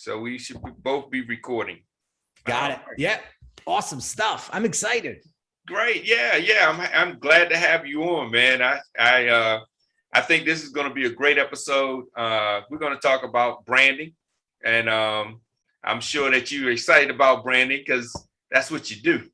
So we should both be recording. Got it. Yeah. Awesome stuff. I'm excited. Great. Yeah. I'm glad to have you on, man. I think this is going to be a great episode. We're going to talk about branding, and I'm sure that you're excited about branding because that's what you do.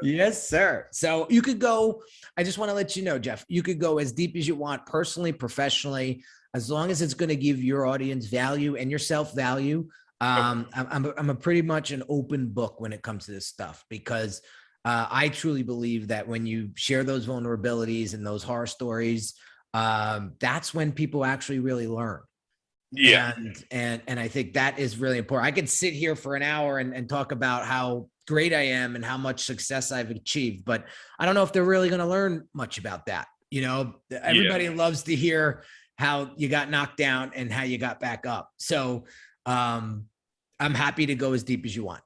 Yes, sir. So you could go, I just want to let you know, Jeff, you could go as deep as you want, personally, professionally, as long as it's going to give your audience value and yourself value. I'm a pretty much an open book when it comes to this stuff, because I truly believe that when you share those vulnerabilities and those horror stories, that's when people actually really learn. Yeah. And I think that is really important. I could sit here for an hour and talk about how great I am and how much success I've achieved, but I don't know if they're really going to learn much about that. You know, everybody loves to hear how you got knocked down and how you got back up. So I'm happy to go as deep as you want.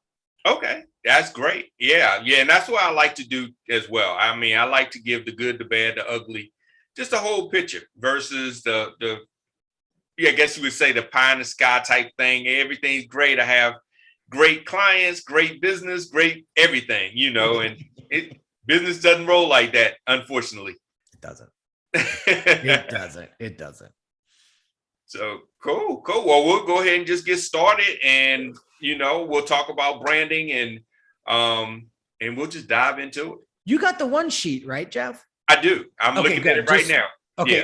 Okay. That's great. Yeah. And that's what I like to do as well. I mean, I like to give the good, the bad, the ugly, just the whole picture versus I guess you would say the pie in the sky type thing. Everything's great. I have great clients, great business, great everything, and business doesn't roll like that, unfortunately. It doesn't. It doesn't. So cool. Well, we'll go ahead and just get started, and we'll talk about branding, and we'll just dive into it. You got the one sheet, right, Jeff? I do. I'm looking at it right now. Okay, yeah.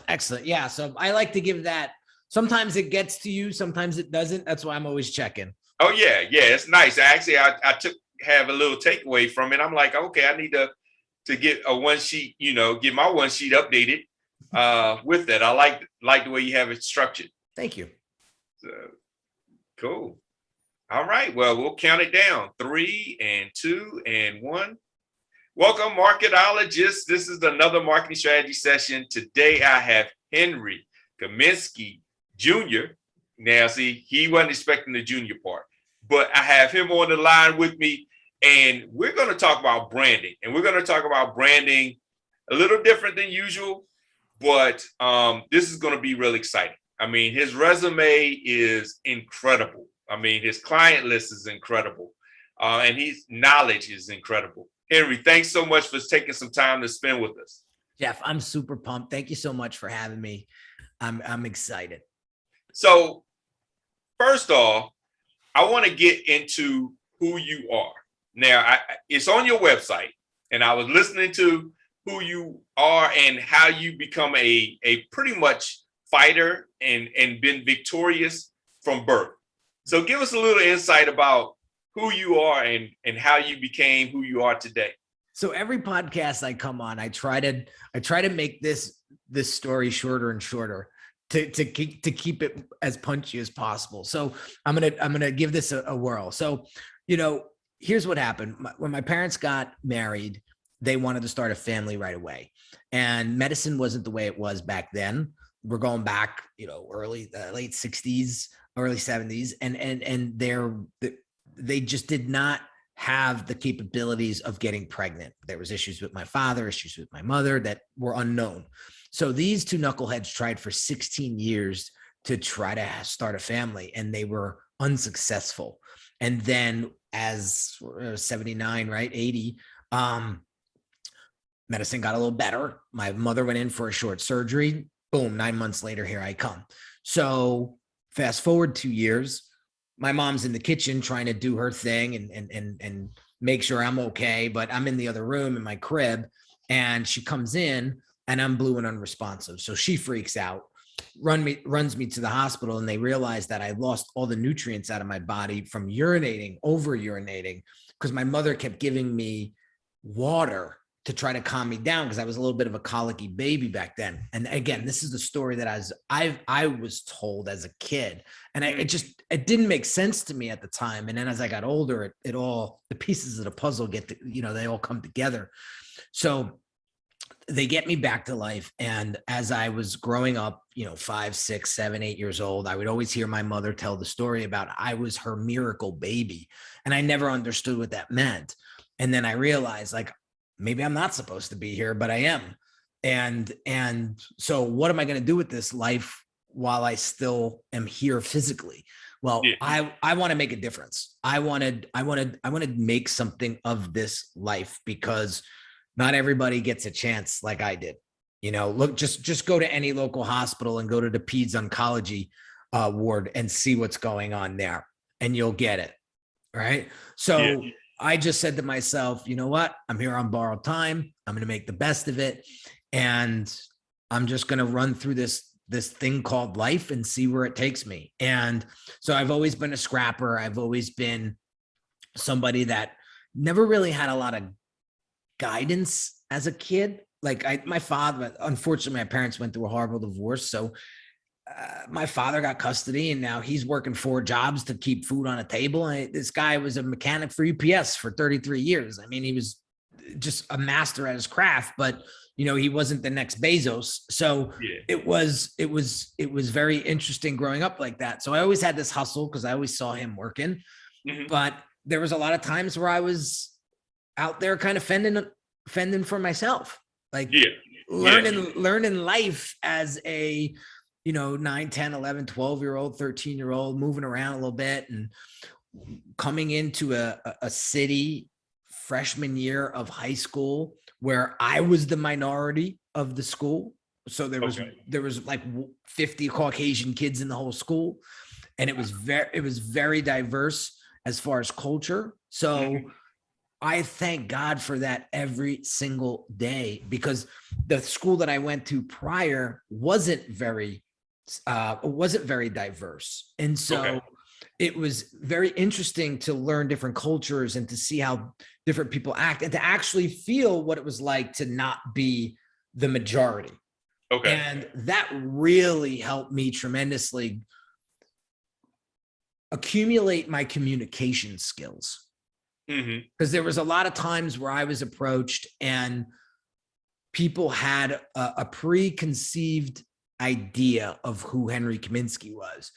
Excellent. Yeah. So I like to give that. Sometimes it gets to you, sometimes it doesn't. That's why I'm always checking. Oh yeah, it's nice. Actually, I have a little takeaway from it. I'm like, okay, I need to get a one sheet, get my one sheet updated with that. I like the way you have it structured. Thank you. So, cool. All right. Well, we'll count it down. 3 and 2 and 1. Welcome, marketologists. This is another marketing strategy session. Today, I have Henry Kaminsky Jr. Now, see, he wasn't expecting the junior part, but I have him on the line with me, and we're going to talk about branding, and we're going to talk about branding a little different than usual, but this is going to be really exciting. I mean, his resume is incredible. I mean, his client list is incredible, and his knowledge is incredible. Henry, thanks so much for taking some time to spend with us. Jeff, I'm super pumped. Thank you so much for having me. I'm excited. So first off, I want to get into who you are. Now, it's on your website, and I was listening to who you are and how you become a pretty much fighter and been victorious from birth. So give us a little insight about who you are and how you became who you are today. So every podcast I come on, I try to make this story shorter and shorter to keep it as punchy as possible. So I'm gonna give this a whirl. So, here's what happened. When my parents got married, they wanted to start a family right away, and medicine wasn't the way it was back then. We're going back, late 60s, early 70s, and they just did not have the capabilities of getting pregnant. There was issues with my father, issues with my mother that were unknown. So these two knuckleheads tried for 16 years to try to start a family, and they were unsuccessful. And then as 79, right, 80, medicine got a little better. My mother went in for a short surgery. Boom, 9 months later, here I come. So fast forward 2 years, my mom's in the kitchen trying to do her thing and make sure I'm okay. But I'm in the other room in my crib, and she comes in and I'm blue and unresponsive. So she freaks out, runs me to the hospital, and they realize that I lost all the nutrients out of my body from over urinating, because my mother kept giving me water to try to calm me down, because I was a little bit of a colicky baby back then. And again, this is the story that I was told as a kid, and it didn't make sense to me at the time. And then as I got older, the pieces of the puzzle they all come together. So they get me back to life. And as I was growing up, 5, 6, 7, 8 years old, I would always hear my mother tell the story about I was her miracle baby. And I never understood what that meant. And then I realized, maybe I'm not supposed to be here, but I am. And so what am I going to do with this life while I still am here physically. Well, Yeah. I want to make a difference. I wanted to make something of this life because not everybody gets a chance like I did. You know, look, just go to any local hospital and go to the peds oncology ward and see what's going on there, and you'll get it. Right. So Yeah. I just said to myself, you know what? I'm here on borrowed time. I'm going to make the best of it. And I'm just going to run through this thing called life and see where it takes me. And so I've always been a scrapper. I've always been somebody that never really had a lot of guidance as a kid. Like my father, unfortunately, my parents went through a horrible divorce. So my father got custody and now he's working 4 jobs to keep food on a table. And this guy was a mechanic for UPS for 33 years. I mean, he was just a master at his craft, but you know, he wasn't the next Bezos. So Yeah. it was very interesting growing up like that. So I always had this hustle because I always saw him working, but there was a lot of times where I was out there kind of fending for myself, like learning life as a, you know, 9, 10, 11, 12-year-old, 13-year-old, moving around a little bit and coming into a city freshman year of high school where I was the minority of the school. So there was like 50 Caucasian kids in the whole school. And it was very diverse as far as culture. So I thank God for that every single day, because the school that I went to prior wasn't very diverse. And so it was very interesting to learn different cultures and to see how different people act and to actually feel what it was like to not be the majority. And that really helped me tremendously accumulate my communication skills. Because there was a lot of times where I was approached and people had a preconceived idea of who Henry Kaminsky was.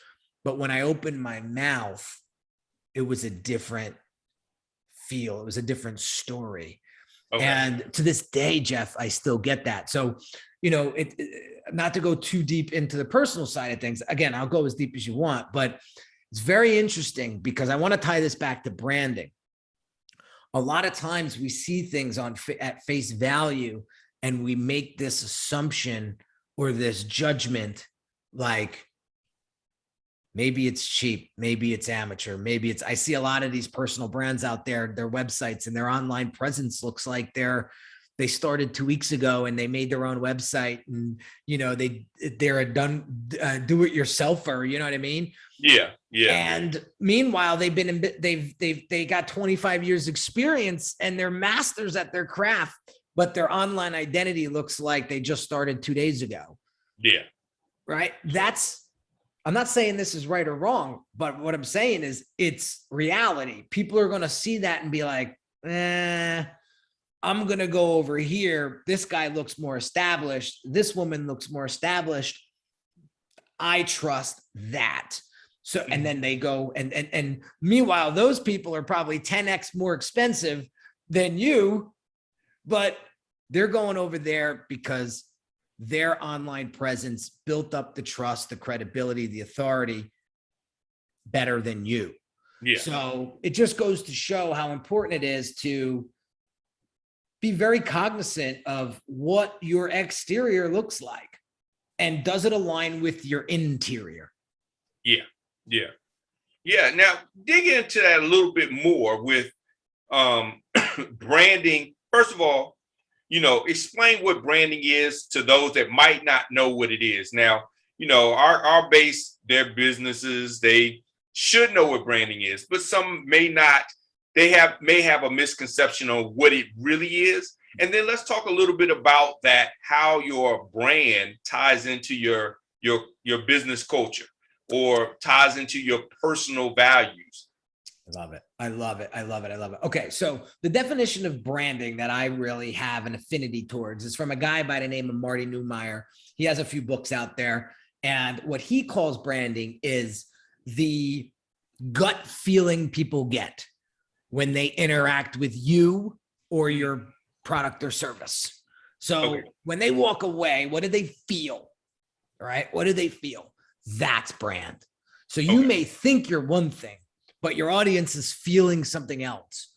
But when I opened my mouth, it was a different feel. It was a different story. And to this day, Jeff, I still get that. So, you know, not to go too deep into the personal side of things. Again, I'll go as deep as you want, but it's very interesting because I want to tie this back to branding. A lot of times we see things at face value and we make this assumption or this judgment, like maybe it's cheap, maybe it's amateur, I see a lot of these personal brands out there, their websites and their online presence looks like they started 2 weeks ago and they made their own website and, you know, they're a do-it-yourselfer, you know what I mean? Yeah. And meanwhile, they got 25 years experience and they're masters at their craft, but their online identity looks like they just started 2 days ago. Yeah. Right. I'm not saying this is right or wrong, but what I'm saying is it's reality. People are going to see that and be like, I'm going to go over here. This guy looks more established. This woman looks more established. I trust that. So, and then they go and meanwhile, those people are probably 10x more expensive than you, but they're going over there because their online presence built up the trust, the credibility, the authority better than you. Yeah. So it just goes to show how important it is to be very cognizant of what your exterior looks like and does it align with your interior? Yeah. Now dig into that a little bit more with branding. First of all, you know, explain what branding is to those that might not know what it is. Now, you know, our base, their businesses, they should know what branding is, but some may not. They may have a misconception on what it really is. And then let's talk a little bit about that, how your brand ties into your business culture or ties into your personal values. I love it. Okay. So the definition of branding that I really have an affinity towards is from a guy by the name of Marty Neumeier. He has a few books out there. And what he calls branding is the gut feeling people get when they interact with you or your product or service. So when they walk away, what do they feel? All right. What do they feel? That's brand. So you may think you're one thing, but your audience is feeling something else.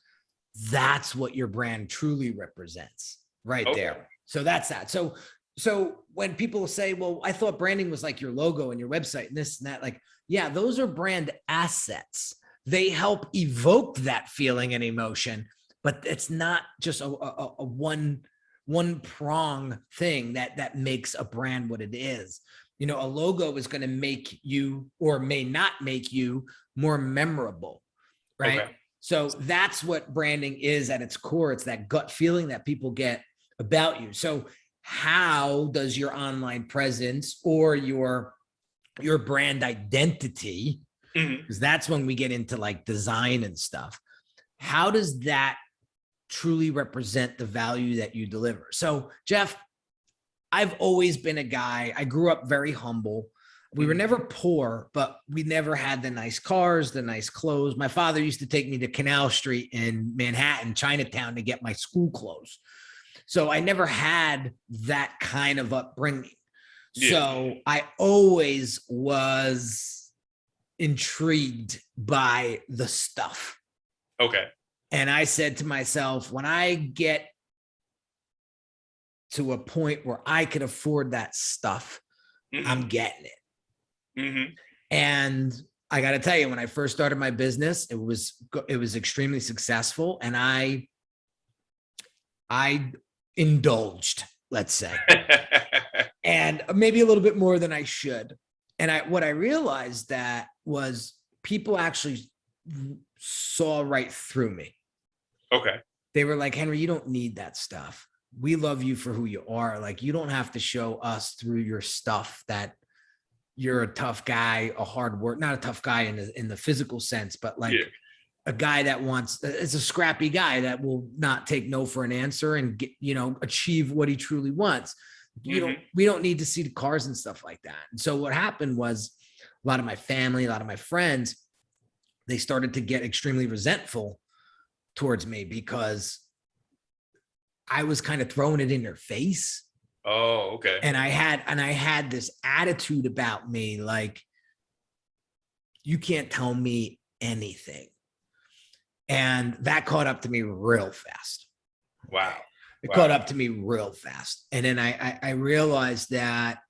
That's what your brand truly represents right there. So that's that. So when people say, well, I thought branding was like your logo and your website and this and that, like, yeah, those are brand assets. They help evoke that feeling and emotion, but it's not just a one prong thing that makes a brand what it is. You know, a logo is going to make you or may not make you more memorable, right? Okay. So that's what branding is at its core. It's that gut feeling that people get about you. So how does your online presence or your brand identity, because that's when we get into like design and stuff, how does that truly represent the value that you deliver? So Jeff, I've always been a guy, I grew up very humble. We were never poor, but we never had the nice cars, the nice clothes. My father used to take me to Canal Street in Manhattan, Chinatown, to get my school clothes. So I never had that kind of upbringing. Yeah. So I always was intrigued by the stuff. Okay. And I said to myself, when I get to a point where I could afford that stuff, I'm getting it. And I got to tell you, when I first started my business, it was extremely successful. And I indulged, let's say, and maybe a little bit more than I should. And what I realized that was people actually saw right through me. Okay. They were like, Henry, you don't need that stuff. We love you for who you are. Like, you don't have to show us through your stuff that you're a tough guy, a hard work, not a tough guy in the physical sense, but like a guy that is a scrappy guy that will not take no for an answer and get, achieve what he truly wants. We don't need to see the cars and stuff like that. And so what happened was a lot of my family, a lot of my friends, they started to get extremely resentful towards me because I was kind of throwing it in their face. Oh, okay. And I had this attitude about me, like, you can't tell me anything. And that caught up to me real fast. Wow. It caught up to me real fast. And then I realized that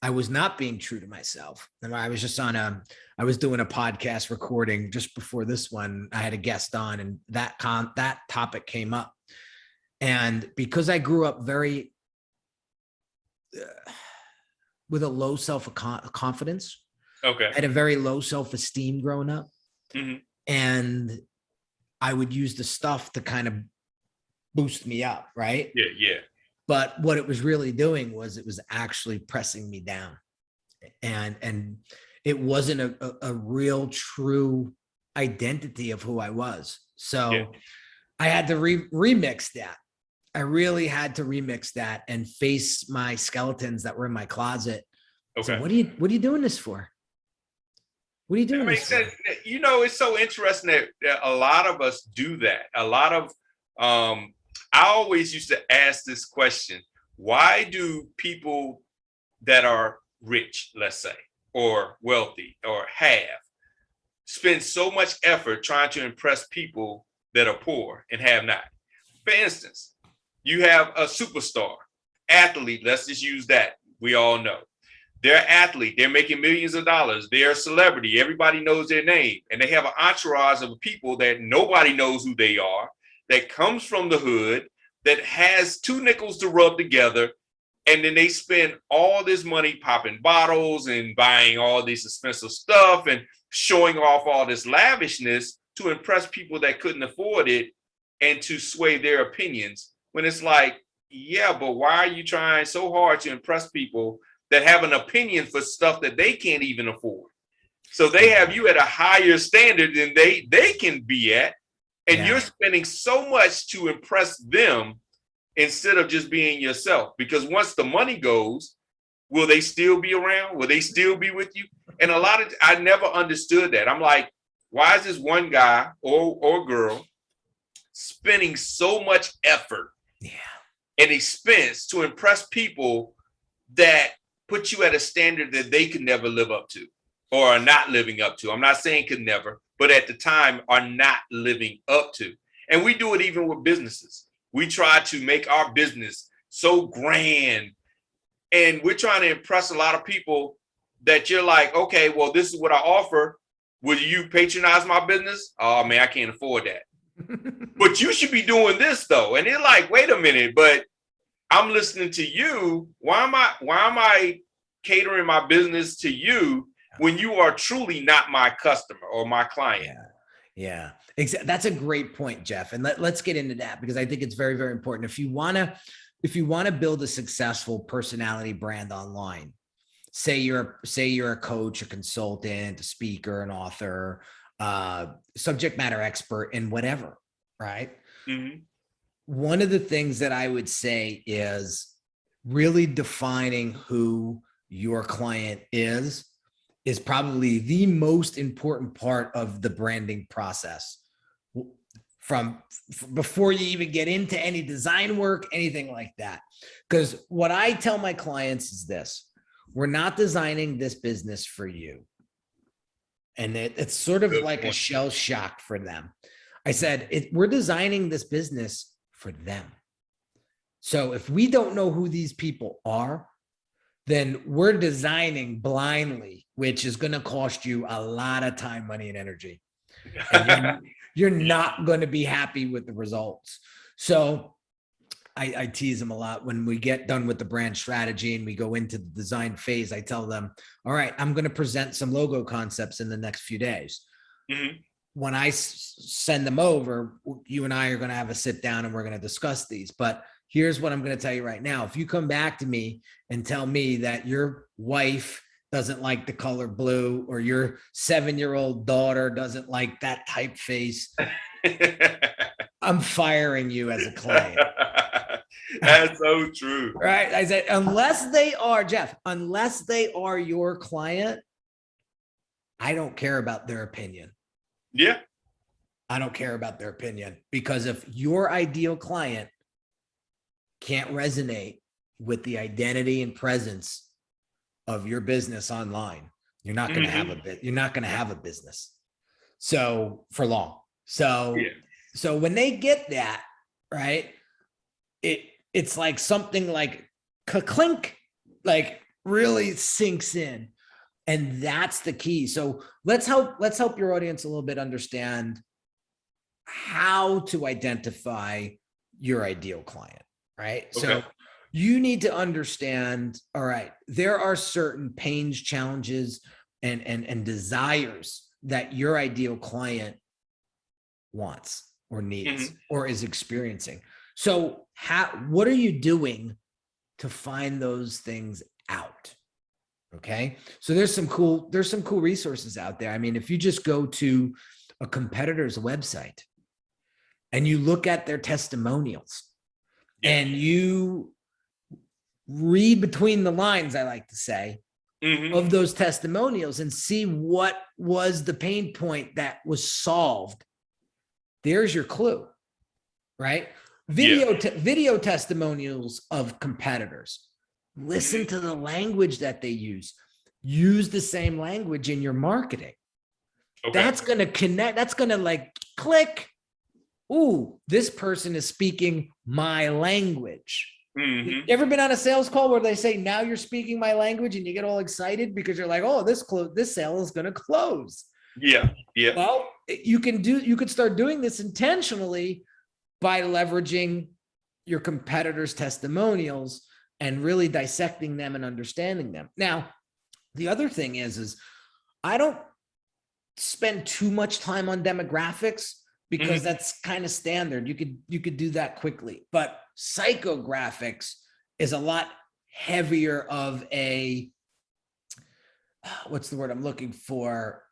I was not being true to myself. And I was just I was doing a podcast recording just before this one. I had a guest on, and that topic came up. And because I grew up with a low self-confidence. Okay. I had a very low self-esteem growing up. And I would use the stuff to kind of boost me up, right? Yeah. But what it was really doing was it was actually pressing me down. And it wasn't a real true identity of who I was. So I had to remix that. I really had to remix that and face my skeletons that were in my closet. Okay. So what are you doing this for? What are you doing this for? It's so interesting that a lot of us do that. A lot of, I always used to ask this question: why do people that are rich, let's say, or wealthy, or spend so much effort trying to impress people that are poor and have not? For instance, you have a superstar athlete. Let's just use that. We all know they're an athlete. They're making millions of dollars. They're a celebrity. Everybody knows their name. And they have an entourage of people that nobody knows who they are, that comes from the hood, that has two nickels to rub together. And then they spend all this money popping bottles and buying all this expensive stuff and showing off all this lavishness to impress people that couldn't afford it and to sway their opinions. When it's like, yeah, but why are you trying so hard to impress people that have an opinion for stuff that they can't even afford? So they have you at a higher standard than they can be at. And you're spending so much to impress them instead of just being yourself. Because once the money goes, will they still be around? Will they still be with you? And I never understood that. I'm like, why is this one guy or girl spending so much effort and expense to impress people that put you at a standard that they could never live up to or are not living up to. I'm not saying could never, but at the time are not living up to. And we do it even with businesses. We try to make our business so grand, and we're trying to impress a lot of people that you're like, okay, well, this is what I offer. Will you patronize my business? Oh man, I can't afford that. But you should be doing this though. And they're like, wait a minute, but I'm listening to you. Why am I catering my business to you when you are truly not my customer or my client? Yeah. That's a great point, Jeff. And let's get into that, because I think it's very, very important. If you want to build a successful personality brand online, say you're a coach, a consultant, a speaker, an author, subject matter expert in whatever, right? Mm-hmm. One of the things that I would say is really defining who your client is probably the most important part of the branding process. From before you even get into any design work, anything like that. Because what I tell my clients is this: we're not designing this business for you. And it's sort of like a shell shock for them. I said, we're designing this business for them. So if we don't know who these people are, then we're designing blindly, which is going to cost you a lot of time, money, and energy. And you're not going to be happy with the results. So I tease them a lot when we get done with the brand strategy and we go into the design phase. I tell them, all right, I'm going to present some logo concepts in the next few days. Mm-hmm. When I send them over, you and I are going to have a sit down and we're going to discuss these. But here's what I'm going to tell you right now. If you come back to me and tell me that your wife doesn't like the color blue, or your 7-year-old daughter doesn't like that typeface, I'm firing you as a client. That's so true. Right? I said, unless they are, Jeff, unless they are your client, I don't care about their opinion. Yeah. I don't care about their opinion, because if your ideal client can't resonate with the identity and presence of your business online, you're not going to have a bit. You're not going to have a business. So for long. So, so when they get that, right, it's like something like clink, like really sinks in. And that's the key. So let's help your audience a little bit understand how to identify your ideal client, right? Okay. So you need to understand, all right, there are certain pains, challenges, and desires that your ideal client wants or needs or is experiencing. So what are you doing to find those things out? Okay. So there's some cool resources out there. I mean, if you just go to a competitor's website and you look at their testimonials and you read between the lines, I like to say, of those testimonials and see what was the pain point that was solved, there's your clue, right? Video testimonials of competitors. Listen to the language that they use. Use the same language in your marketing. Okay. That's going to connect. That's going to like click. Ooh, this person is speaking my language. You ever been on a sales call where they say, now you're speaking my language, and you get all excited because you're like, oh, this sale is going to close. Yeah. Yeah. Well, you could start doing this intentionally by leveraging your competitors' testimonials and really dissecting them and understanding them. Now, the other thing is I don't spend too much time on demographics because that's kind of standard. You could do that quickly, but psychographics is a lot heavier of a, what's the word I'm looking for?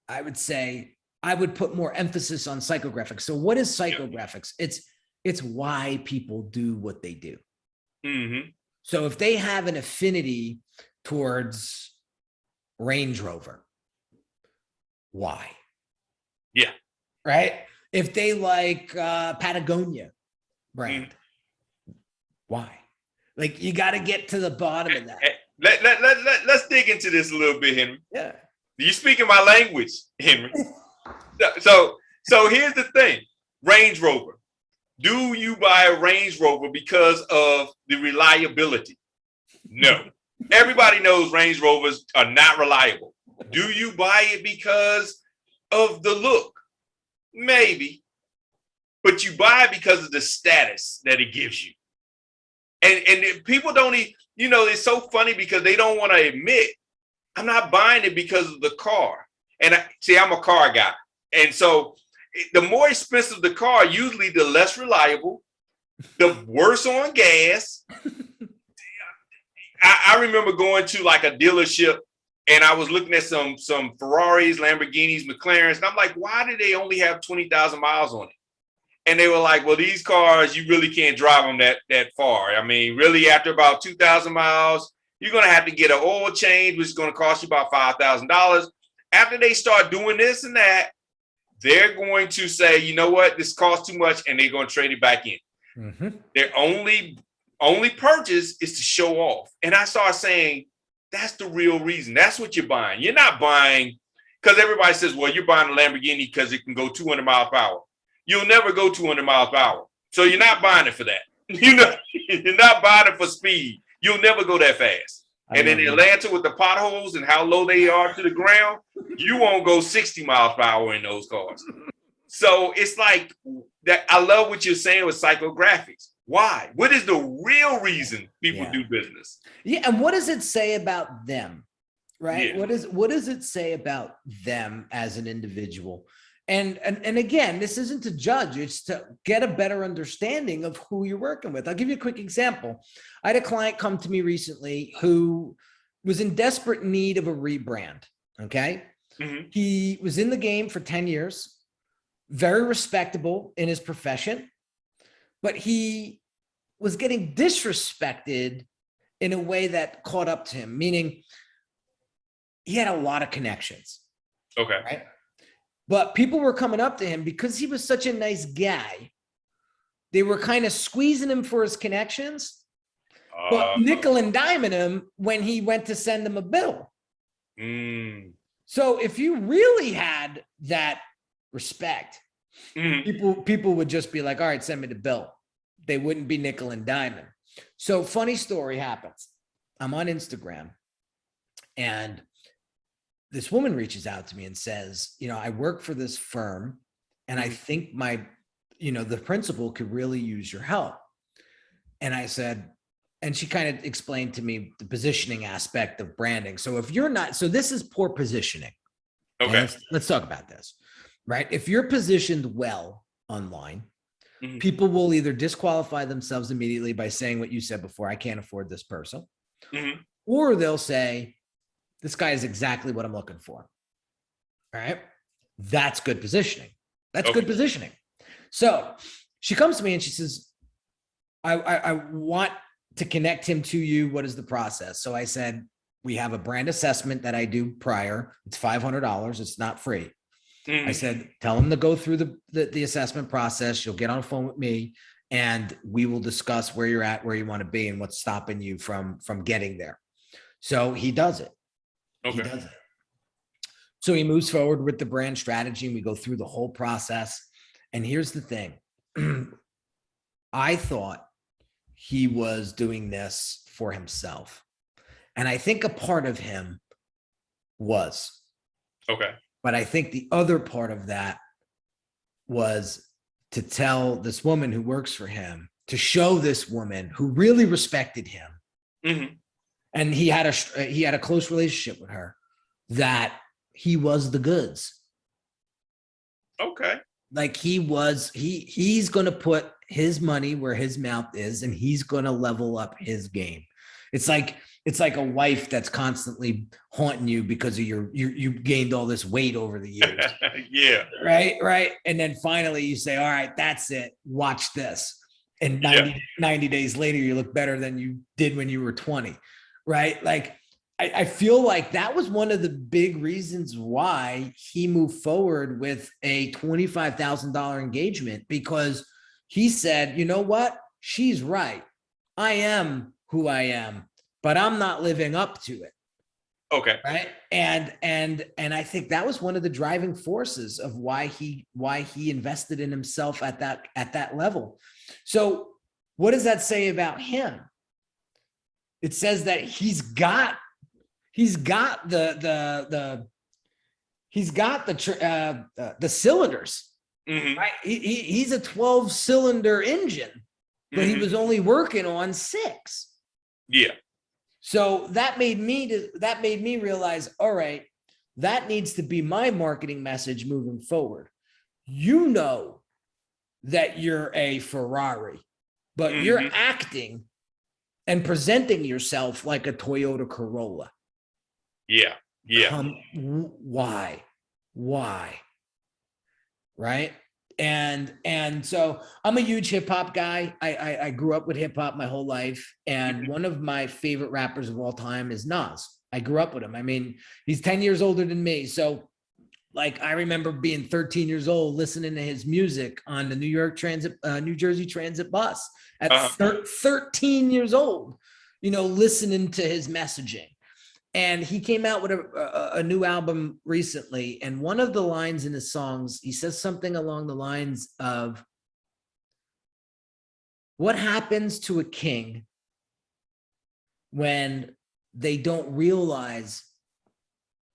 I would say I would put more emphasis on psychographics. So what is psychographics? It's why people do what they do. So if they have an affinity towards Range Rover, why? Yeah. Right? If they like Patagonia brand, why? Like, you got to get to the bottom of that. Let's dig into this a little bit, Henry. Yeah. You speaking my language, Henry. So here's the thing. Range Rover. Do you buy a Range Rover because of the reliability? No. Everybody knows Range Rovers are not reliable. Do you buy it because of the look? Maybe. But you buy it because of the status that it gives you. And people don't even, it's so funny because they don't want to admit, I'm not buying it because of the car. And I'm a car guy. And so the more expensive the car, usually the less reliable, the worse on gas. I remember going to like a dealership and I was looking at some Ferraris, Lamborghinis, McLarens, and I'm like, why do they only have 20,000 miles on it? And they were like, well, these cars, you really can't drive them that far. I mean, really, after about 2,000 miles, you're going to have to get an oil change, which is going to cost you about $5,000. After they start doing this and that, they're going to say, you know what, this costs too much, and they're going to trade it back in. Mm-hmm. Their only purchase is to show off. And I started saying, that's the real reason. That's what you're buying. You're not buying because everybody says, well, you're buying a Lamborghini because it can go 200 miles per hour. You'll never go 200 miles per hour. So you're not buying it for that. You're not buying it for speed. You'll never go that fast. And in Atlanta with the potholes and how low they are to the ground, you won't go 60 miles per hour in those cars. So it's like that. I love what you're saying with psychographics. Why? What is the real reason people do business? Yeah. And what does it say about them? Right. Yeah. What does it say about them as an individual? And again, this isn't to judge, it's to get a better understanding of who you're working with. I'll give you a quick example. I had a client come to me recently who was in desperate need of a rebrand. Okay. Mm-hmm. He was in the game for 10 years, very respectable in his profession, but he was getting disrespected in a way that caught up to him, meaning he had a lot of connections. Okay. Right. But people were coming up to him because he was such a nice guy. They were kind of squeezing him for his connections, but nickel and diming him when he went to send them a bill. So if you really had that respect, people would just be like, all right, send me the bill. They wouldn't be nickel and diming. So funny story happens. I'm on Instagram and this woman reaches out to me and says, I work for this firm and I think the principal could really use your help. And I said, and she kind of explained to me the positioning aspect of branding. So this is poor positioning. Okay. Let's talk about this, right? If you're positioned well online, people will either disqualify themselves immediately by saying what you said before, I can't afford this person, or they'll say, this guy is exactly what I'm looking for. All right. That's good positioning. That's good positioning. So she comes to me and she says, I want to connect him to you. What is the process? So I said, we have a brand assessment that I do prior. It's $500. It's not free. I said, tell him to go through the assessment process. You'll get on the phone with me and we will discuss where you're at, where you want to be and what's stopping you from getting there. So he does it. Okay. He does it. So he moves forward with the brand strategy and we go through the whole process. And here's the thing. I thought he was doing this for himself. And I think a part of him was. Okay. But I think the other part of that was to tell this woman who works for him, to show this woman who really respected him. And he had a close relationship with her, that he was the goods. Okay. Like he's going to put his money where his mouth is, and he's going to level up his game. It's like a wife that's constantly haunting you because of you gained all this weight over the years. Yeah. Right. And then finally you say, all right, that's it. Watch this. And 90 days later, you look better than you did when you were 20. Right. Like, I feel like that was one of the big reasons why he moved forward with a $25,000 engagement, because he said, you know what? She's right. I am who I am but I'm not living up to it. Okay. Right. And I think that was one of the driving forces of why he invested in himself at that level. So what does that say about him? It says that he's got the cylinders, right? He's a 12-cylinder engine, but he was only working on 6. Yeah. So that made me realize, all right, that needs to be my marketing message moving forward. You know that you're a Ferrari, but you're acting and presenting yourself like a Toyota Corolla. Yeah. Yeah. Why? Right? And so I'm a huge hip hop guy. I grew up with hip hop my whole life. And one of my favorite rappers of all time is Nas. I grew up with him. I mean, he's 10 years older than me. So like, I remember being 13 years old, listening to his music on the New Jersey Transit bus at 13 years old, listening to his messaging. And he came out with a new album recently. And one of the lines in his songs, he says something along the lines of, what happens to a king when they don't realize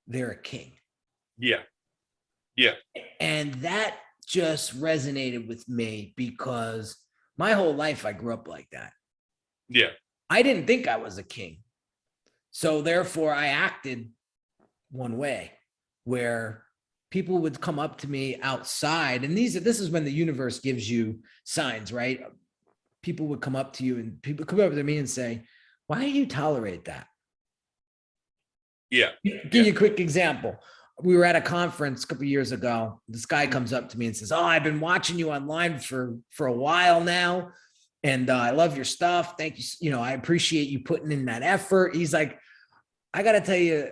they're a king? Yeah. Yeah. And that just resonated with me because my whole life I grew up like that. Yeah. I didn't think I was a king. So therefore I acted one way where people would come up to me outside. And this is when the universe gives you signs, right? People would come up to you and people come over to me and say, why do you tolerate that? Yeah. Give you a quick example. We were at a conference a couple of years ago. This guy comes up to me and says, oh, I've been watching you online for a while now. And I love your stuff. Thank you. I appreciate you putting in that effort. He's like, I got to tell you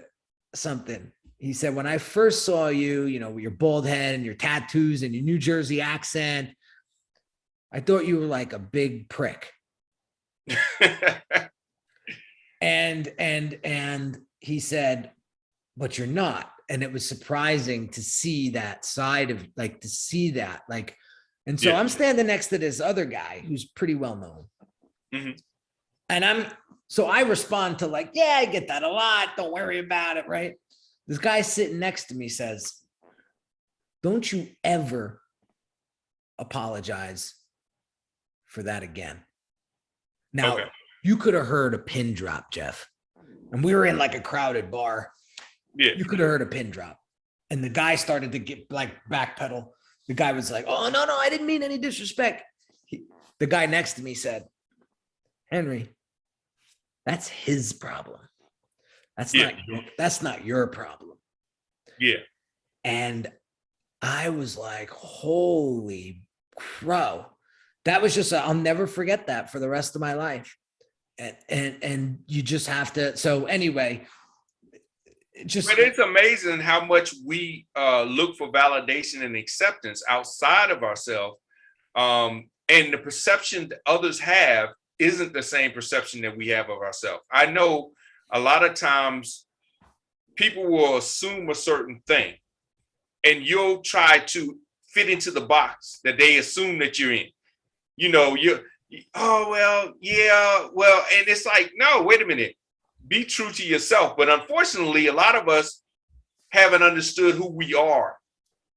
something. He said, when I first saw you, with your bald head and your tattoos and your New Jersey accent, I thought you were like a big prick. and he said, but you're not. And it was surprising to see that side of and so I'm standing next to this other guy who's pretty well known. And so I respond to like, yeah, I get that a lot. Don't worry about it. Right. This guy sitting next to me says, don't you ever apologize for that again. Now, you could have heard a pin drop, Jeff. And we were in like a crowded bar. Yeah. You could have heard a pin drop. And the guy started to get like backpedal. The guy was like, oh, no, I didn't mean any disrespect. The guy next to me said, Henry, that's his problem. That's not your problem. Yeah. And I was like, holy crow. That was just, I'll never forget that for the rest of my life. And you just have to. So anyway, but it's amazing how much we look for validation and acceptance outside of ourselves. And the perception that others have isn't the same perception that we have of ourselves. I know a lot of times people will assume a certain thing and you'll try to fit into the box that they assume that you're in. And it's like, no, wait a minute. Be true to yourself. But unfortunately, a lot of us haven't understood who we are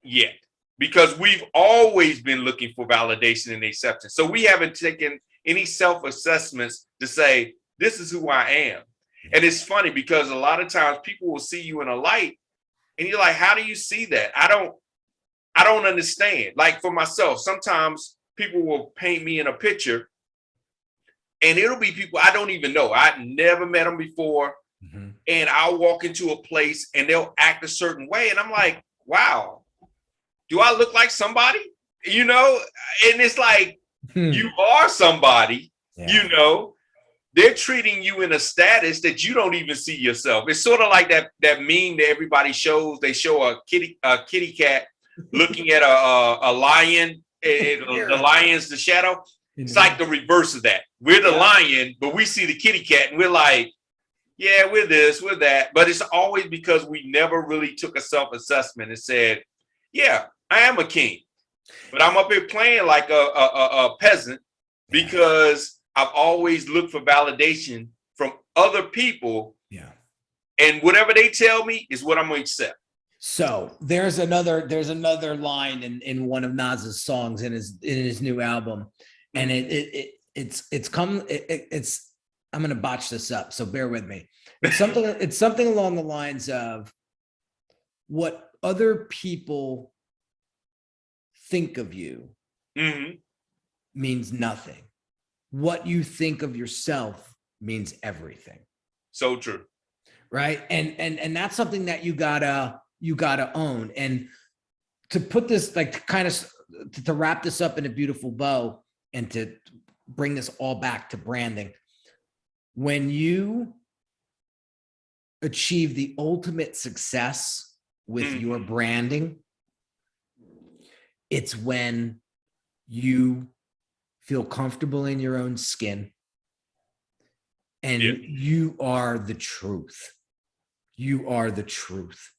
yet because we've always been looking for validation and acceptance. So we haven't taken any self-assessments to say, this is who I am. And it's funny because a lot of times people will see you in a light and you're like, how do you see that? I don't understand. Like for myself, sometimes people will paint me in a picture and it'll be people I don't even know. I've never met them before. Mm-hmm. And I'll walk into a place and they'll act a certain way. And I'm like, wow, do I look like somebody? And it's like, you are somebody, they're treating you in a status that you don't even see yourself. It's sort of like that meme that everybody shows. They show a kitty cat looking at a lion. The lion's the shadow. It's like the reverse of that. We're the lion, but we see the kitty cat and we're like, yeah, we're this, we're that. But it's always because we never really took a self-assessment and said, yeah, I am a king, but I'm up here playing like a peasant Yeah. because I've always looked for validation from other people. Yeah. And whatever they tell me is what I'm going to accept. So there's another line in one of Nas's songs in his new album, and it's I'm gonna botch this up, so bear with me. It's something along the lines of what other people think of you means nothing. What you think of yourself means everything. So true. Right. And that's something that you gotta own. And to put this, like, to kind of to wrap this up in a beautiful bow and to bring this all back to branding, when you achieve the ultimate success with your branding, it's when you feel comfortable in your own skin and you are the truth. You are the truth.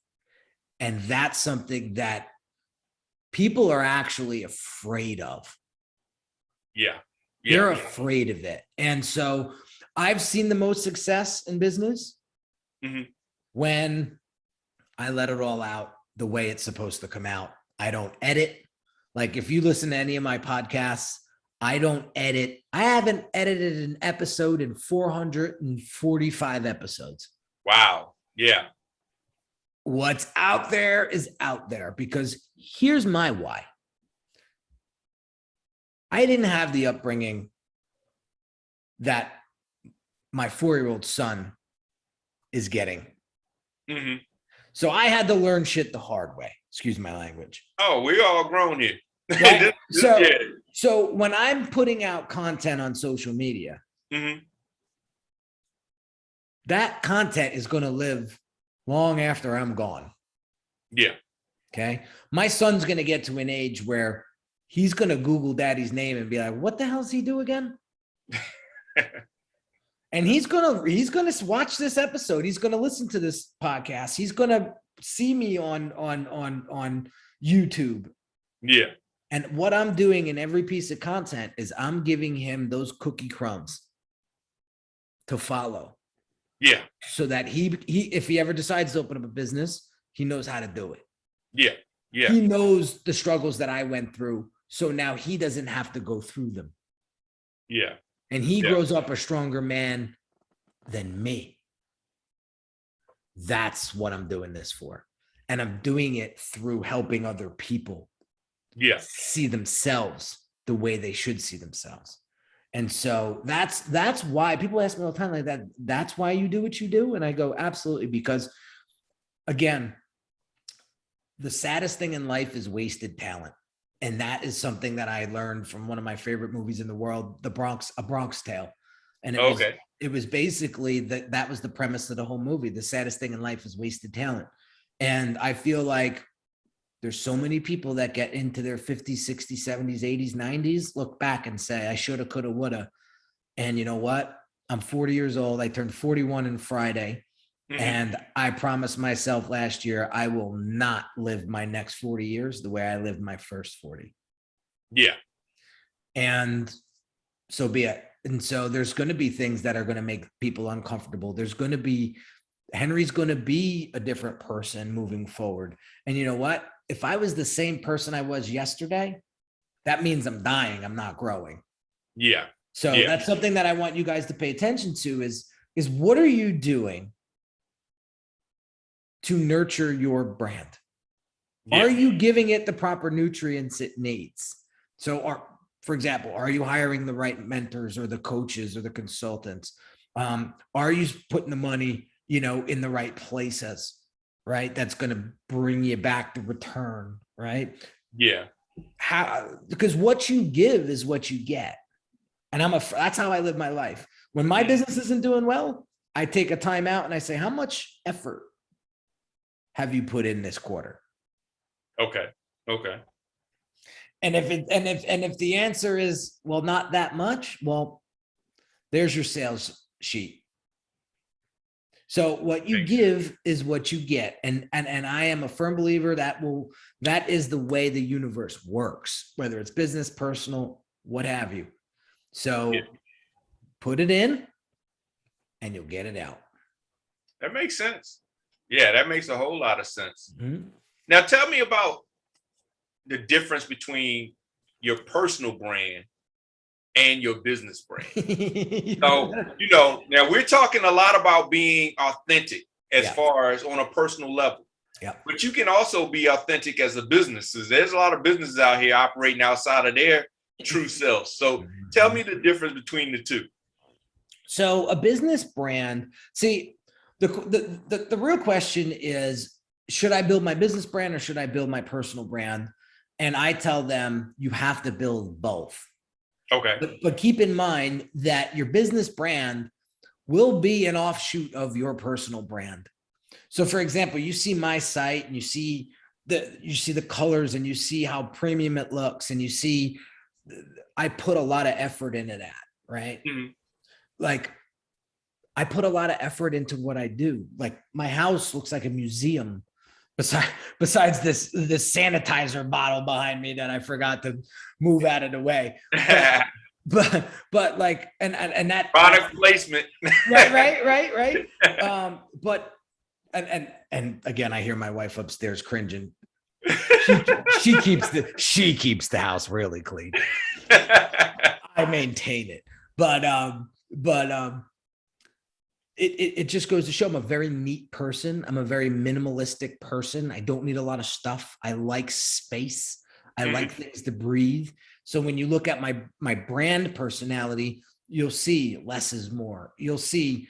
And that's something that people are actually afraid of. Yeah. They're afraid of it. And so I've seen the most success in business when I let it all out the way it's supposed to come out. I don't edit. Like, if you listen to any of my podcasts, I don't edit. I haven't edited an episode in 445 episodes. Wow. Yeah. What's out there is out there, because here's my why. I didn't have the upbringing that my 4-year-old son is getting. So I had to learn shit the hard way. Excuse my language. Oh, we're all grown here. Right? So when I'm putting out content on social media, that content is going to live long after I'm gone. Yeah. Okay. My son's going to get to an age where he's going to Google daddy's name and be like, what the hell does he do again? And he's going to watch this episode. He's going to listen to this podcast. He's going to see me on YouTube. Yeah. And what I'm doing in every piece of content is I'm giving him those cookie crumbs to follow. Yeah. So that he if he ever decides to open up a business, he knows how to do it. Yeah. Yeah. He knows the struggles that I went through. So now he doesn't have to go through them. Yeah. And he grows up a stronger man than me. That's what I'm doing this for. And I'm doing it through helping other people see themselves the way they should see themselves. And so that's why people ask me all the time like that. That's why you do what you do. And I go, absolutely. Because again, the saddest thing in life is wasted talent. And that is something that I learned from one of my favorite movies in the world, A Bronx Tale. And it was basically that was the premise of the whole movie. The saddest thing in life is wasted talent. And I feel like there's so many people that get into their 50s, 60s, 70s, 80s, 90s, look back and say, I shoulda, coulda, woulda. And you know what? I'm 40 years old. I turned 41 on Friday. And I promised myself last year, I will not live my next 40 years the way I lived my first 40. Yeah. And so be it. And so there's going to be things that are going to make people uncomfortable. Henry's going to be a different person moving forward. And you know what? If I was the same person I was yesterday, that means I'm dying. I'm not growing. Yeah. So that's something that I want you guys to pay attention to is what are you doing to nurture your brand? Are you giving it the proper nutrients it needs? So for example, are you hiring the right mentors or the coaches or the consultants? Are you putting the money, in the right places, right? That's going to bring you back the return, right? Yeah. Because what you give is what you get. And that's how I live my life. When my business isn't doing well, I take a time out and I say, how much effort have you put in this quarter? Okay. And if the answer is, well, not that much, well, there's your sales sheet. So what you Makes sense. give is what you get. And I am a firm believer that is the way the universe works, whether it's business, personal, what have you. Yeah, So put it in and you'll get it out. that makes sense. Yeah, that makes a whole lot of sense. Mhm. Now tell me about the difference between your personal brand and your business brand. So, now we're talking a lot about being authentic as Yeah. far as on a personal level, Yeah. but you can also be authentic as a business. There's a lot of businesses out here operating outside of their true selves. So tell me the difference between the two. So a business brand, see, the real question is, should I build my business brand or should I build my personal brand? And I tell them you have to build both. Okay. But keep in mind that your business brand will be an offshoot of your personal brand. So for example, you see my site and you see the colors and you see how premium it looks and you see I put a lot of effort into that, right? Mhm. Like I put a lot of effort into what I do. Like my house looks like a museum besides this sanitizer bottle behind me that I forgot to move out of the way. But like and that Product placement. right. But and again, I hear my wife upstairs cringing. She keeps the house really clean. I maintain it, but it just goes to show I'm a very neat person. I'm a very minimalistic person. I don't need a lot of stuff. I like space. I like things to breathe. So when you look at my brand personality, you'll see less is more. You'll see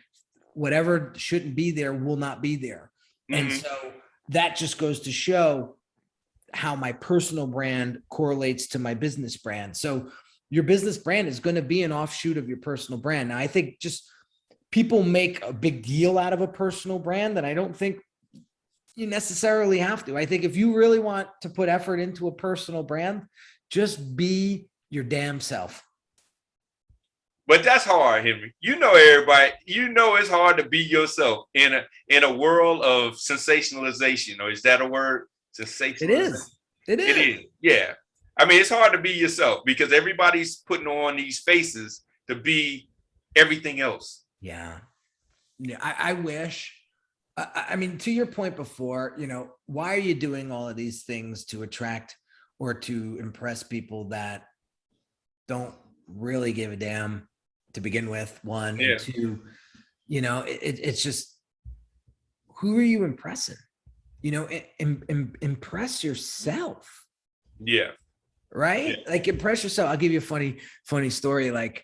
whatever shouldn't be there will not be there. And so that just goes to show how my personal brand correlates to my business brand. So your business brand is going to be an offshoot of your personal brand. Now, I think just people make a big deal out of a personal brand, and I don't think you necessarily have to. I think if you really want to put effort into a personal brand, just be your damn self. But that's hard, Henry. Everybody. It's hard to be yourself in a world of sensationalization. Or is that a word? Sensationalization. It is. It is. Yeah. I mean, it's hard to be yourself because everybody's putting on these faces to be everything else. Yeah. I wish. I mean, to your point before, why are you doing all of these things to attract or to impress people that don't really give a damn to begin with? One, Yeah. and two, it's just, who are you impressing? Impress yourself. Yeah. Right? Yeah. Like impress yourself. I'll give you a funny story. Like,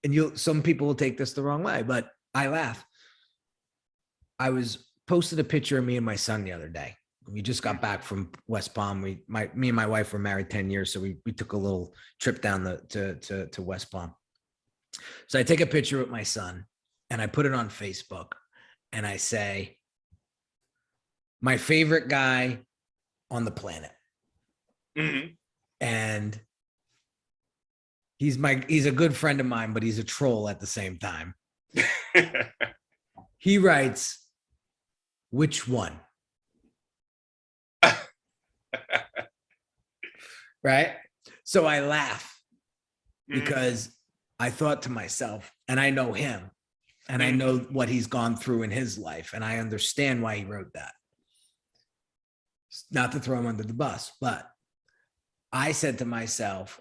and some people will take this the wrong way, but I laugh. I was posted a picture of me and my son the other day. We just got back from West Palm. Me and my wife were married 10 years. So we took a little trip down to West Palm. So I take a picture with my son and I put it on Facebook and I say, my favorite guy on the planet. And he's a good friend of mine, but he's a troll at the same time. He writes, which one? Right? So I laugh because I thought to myself, and I know him, and I know what he's gone through in his life, and I understand why he wrote that. Not to throw him under the bus, but I said to myself,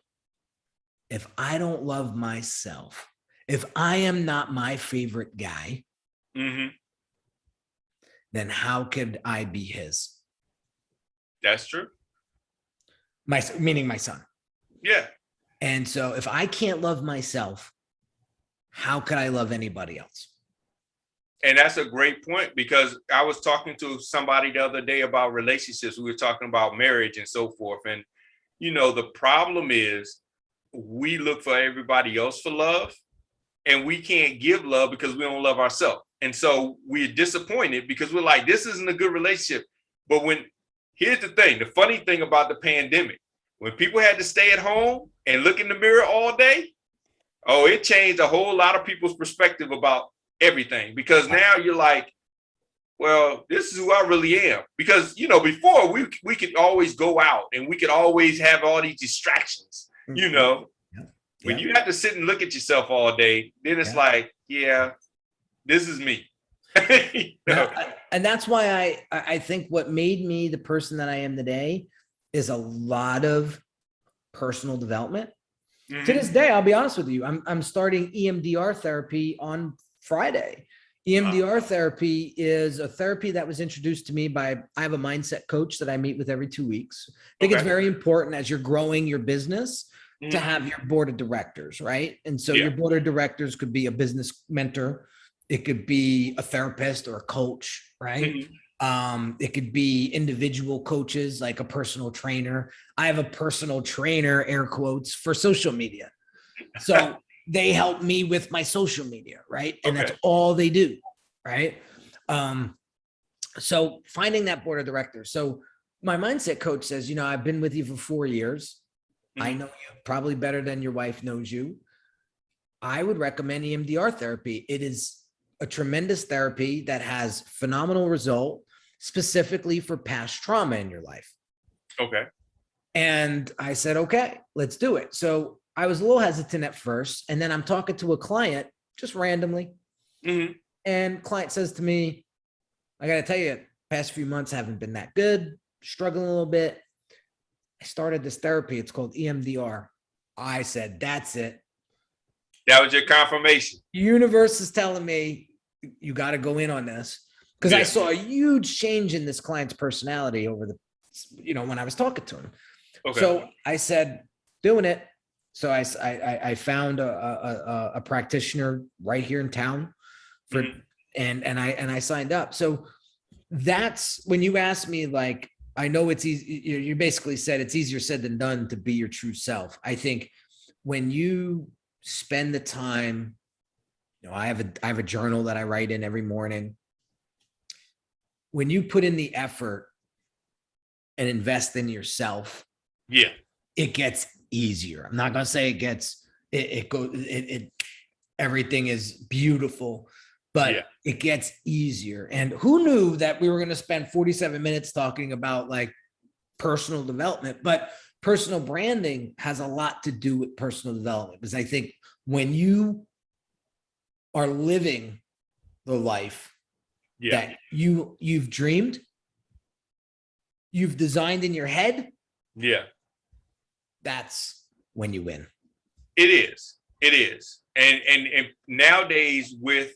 if I don't love myself, if I am not my favorite guy, then how could I be his? That's true. Meaning my son. Yeah. And so if I can't love myself, how could I love anybody else? And that's a great point because I was talking to somebody the other day about relationships. We were talking about marriage and so forth. And, the problem is we look for everybody else for love and we can't give love because we don't love ourselves. And so we're disappointed because we're like, this isn't a good relationship. But here's the thing, the funny thing about the pandemic, when people had to stay at home and look in the mirror all day, it changed a whole lot of people's perspective about everything, because now you're like, well, this is who I really am. Because, you know, before we could always go out and we could always have all these distractions, you know. Yeah. When Yeah. you have to sit and look at yourself all day, then it's like, yeah, this is me. You know? And that's why I think what made me the person that I am today is a lot of personal development. Mhm. To this day, I'll be honest with you, I'm starting EMDR therapy on Friday. EMDR therapy is a therapy that was introduced to me by, I have a mindset coach that I meet with every 2 weeks. I think it's very important as you're growing your business to have your board of directors, right? And so your board of directors could be a business mentor. It could be a therapist or a coach, right? It could be individual coaches, like a personal trainer. I have a personal trainer, air quotes, for social media. So they help me with my social media, right? And that's all they do, right? So finding that board of directors. So my mindset coach says, you know, I've been with you for 4 years. I know you probably better than your wife knows you. I would recommend EMDR therapy. It is a tremendous therapy that has phenomenal result, specifically for past trauma in your life. Okay. And I said, okay, let's do it. So I was a little hesitant at first. And then I'm talking to a client just randomly. And client says to me, I got to tell you, past few months haven't been that good, struggling a little bit. I started this therapy. It's called EMDR. I said, that's it. That was your confirmation. Universe is telling me you got to go in on this, because I saw a huge change in this client's personality over the, you know, when I was talking to him. So I said, doing it. So I found a practitioner right here in town for, and I signed up. So that's when you asked me, like, I know it's easy. You basically said it's easier said than done to be your true self. I think when you spend the time, you know, I have a journal that I write in every morning. When you put in the effort and invest in yourself, it gets easier. I'm not going to say it gets, everything is beautiful, but it gets easier. And who knew that we were going to spend 47 minutes talking about like personal development, but personal branding has a lot to do with personal development, because I think when you are living the life that you've dreamed, you've designed in your head, that's when you win. It is. And nowadays, with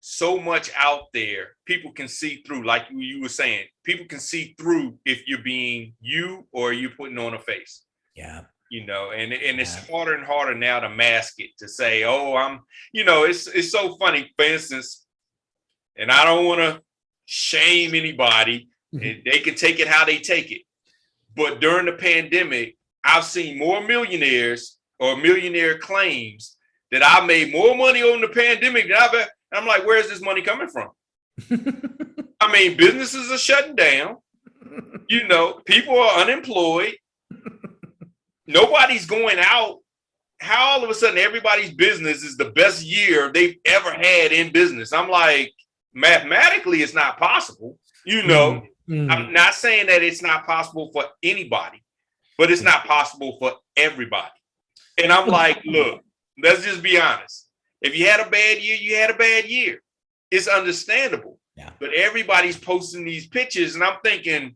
so much out there, people can see through, like you were saying, people can see through if you're being you or you're putting on a face. You know, and it's harder and harder now to mask it, to say, oh, I'm, you know, it's so funny. For instance, and I don't want to shame anybody, and they can take it how they take it. But during the pandemic, I've seen more millionaires or millionaire claims that I made more money on the pandemic than I've ever. I'm like, where's this money coming from? I mean, businesses are shutting down. You know, people are unemployed. Nobody's going out. How all of a sudden everybody's business is the best year they've ever had in business? I'm like, mathematically, it's not possible. You know, I'm not saying that it's not possible for anybody, but it's not possible for everybody. And I'm like, look, let's just be honest. If you had a bad year, you had a bad year. It's understandable. But everybody's posting these pictures, and I'm thinking,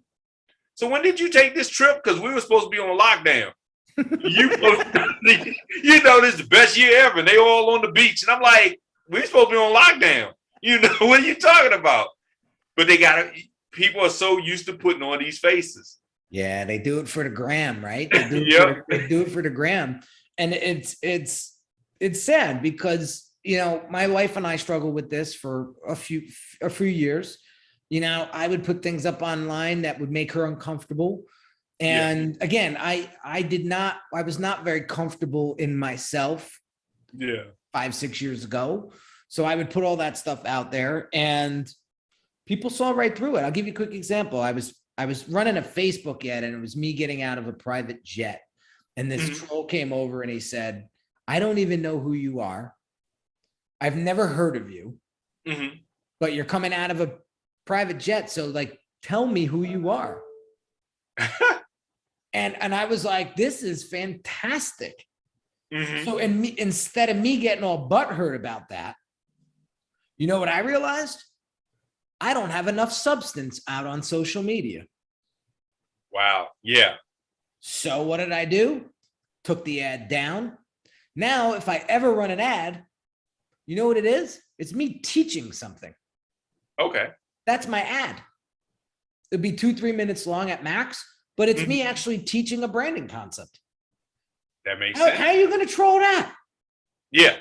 so when did you take this trip? Because we were supposed to be on lockdown. You know, this is the best year ever. And they all on the beach. And I'm like, we're supposed to be on lockdown. You know, what are you talking about? But people are so used to putting on these faces. Yeah, they do it for the gram, right? They do it for the gram. And it's sad because, you know, my wife and I struggled with this for a few years. You know, I would put things up online that would make her uncomfortable. And again, I was not very comfortable in myself 5-6 years ago. So I would put all that stuff out there and people saw right through it. I'll give you a quick example. I was running a Facebook ad and it was me getting out of a private jet. And this troll came over and he said, I don't even know who you are. I've never heard of you. Mm-hmm. but you're coming out of a private jet. So like, tell me who you are. And I was like, this is fantastic. Mm-hmm. So instead of me getting all butthurt about that, you know what I realized? I don't have enough substance out on social media. Wow. Yeah. So what did I do? Took the ad down. Now, if I ever run an ad, you know what it is? It's me teaching something. Okay. That's my ad. It'd be 2-3 minutes long at max, but it's me Mhm. actually teaching a branding concept. That makes How sense. are you going to troll that? Yeah,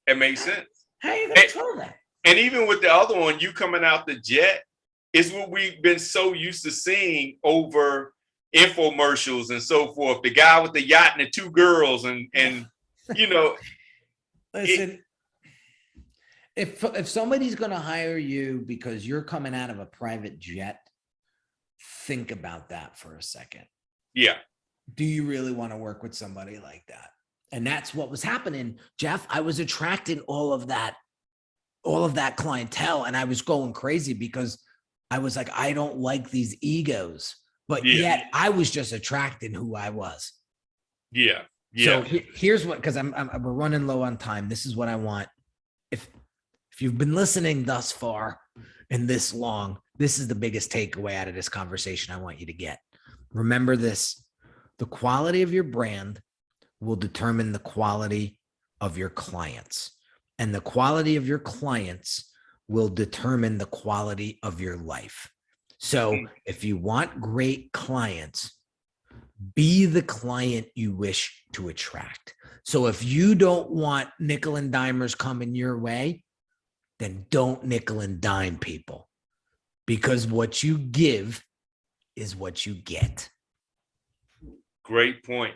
it makes sense. How are you going to troll that? And even with the other one, you coming out the jet, is what we've been so used to seeing over infomercials and so forth. The guy with the yacht and the two girls, and you know, Listen, if somebody's going to hire you because you're coming out of a private jet, think about that for a second. yeah. Do you really want to work with somebody like that? And that's what was happening, Jeff. I was attracting all of that clientele, and I was going crazy because I was like, I don't like these egos, but Yeah. yet I was just attracting who I was. Yeah. So Yeah. here's what, because we're running low on time. This is what I want. If you've been listening thus far and this long, this is the biggest takeaway out of this conversation I want you to get. Remember this: the quality of your brand will determine the quality of your clients, and the quality of your clients will determine the quality of your life. So if you want great clients, be the client you wish to attract. So if you don't want nickel and dimers coming your way, then don't nickel and dime people, because what you give is what you get. Great point.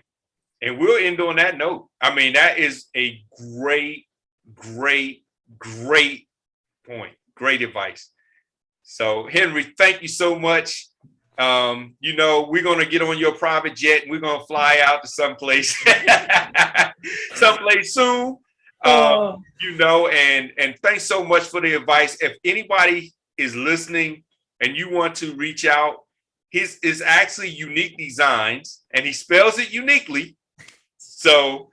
And we'll end on that note. I mean, that is a great, great, great point. Great advice. So, Henry, thank you so much. We're going to get on your private jet and we're going to fly out to someplace, someplace soon. And thanks so much for the advice. If anybody is listening and you want to reach out, his is actually Unique Designs, and he spells it uniquely. So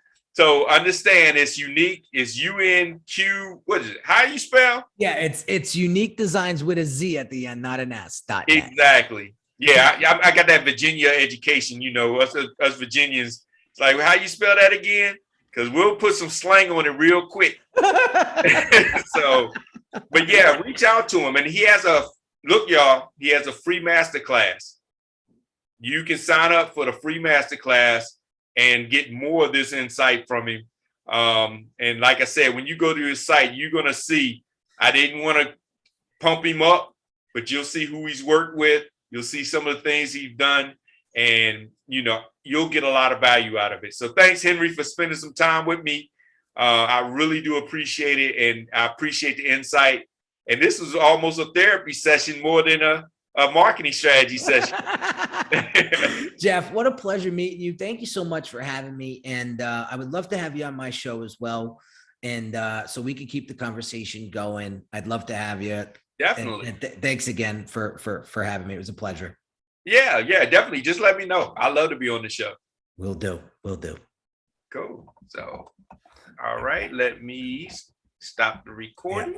understand it's unique. It's UNQ. What is it? How you spell? Yeah, it's Unique Designs with a Z at the end, not an S. Exactly. Yeah, I got that Virginia education. Us Virginians. It's like, how you spell that again? Because we'll put some slang on it real quick. But yeah, reach out to him, and he has he has a free masterclass. You can sign up for the free masterclass and get more of this insight from him. And like I said, when you go to his site, you're going to see, I didn't want to pump him up, but you'll see who he's worked with. You'll see some of the things he's done, and, you'll get a lot of value out of it. So thanks, Henry, for spending some time with me. I really do appreciate it. And I appreciate the insight. And this was almost a therapy session more than a marketing strategy session. Jeff, what a pleasure meeting you. Thank you so much for having me. And I would love to have you on my show as well. And so we can keep the conversation going. I'd love to have you. Definitely. And thanks again for having me. It was a pleasure. Yeah, definitely. Just let me know. I'd love to be on the show. Will do. Cool. So, all right, let me stop the recording.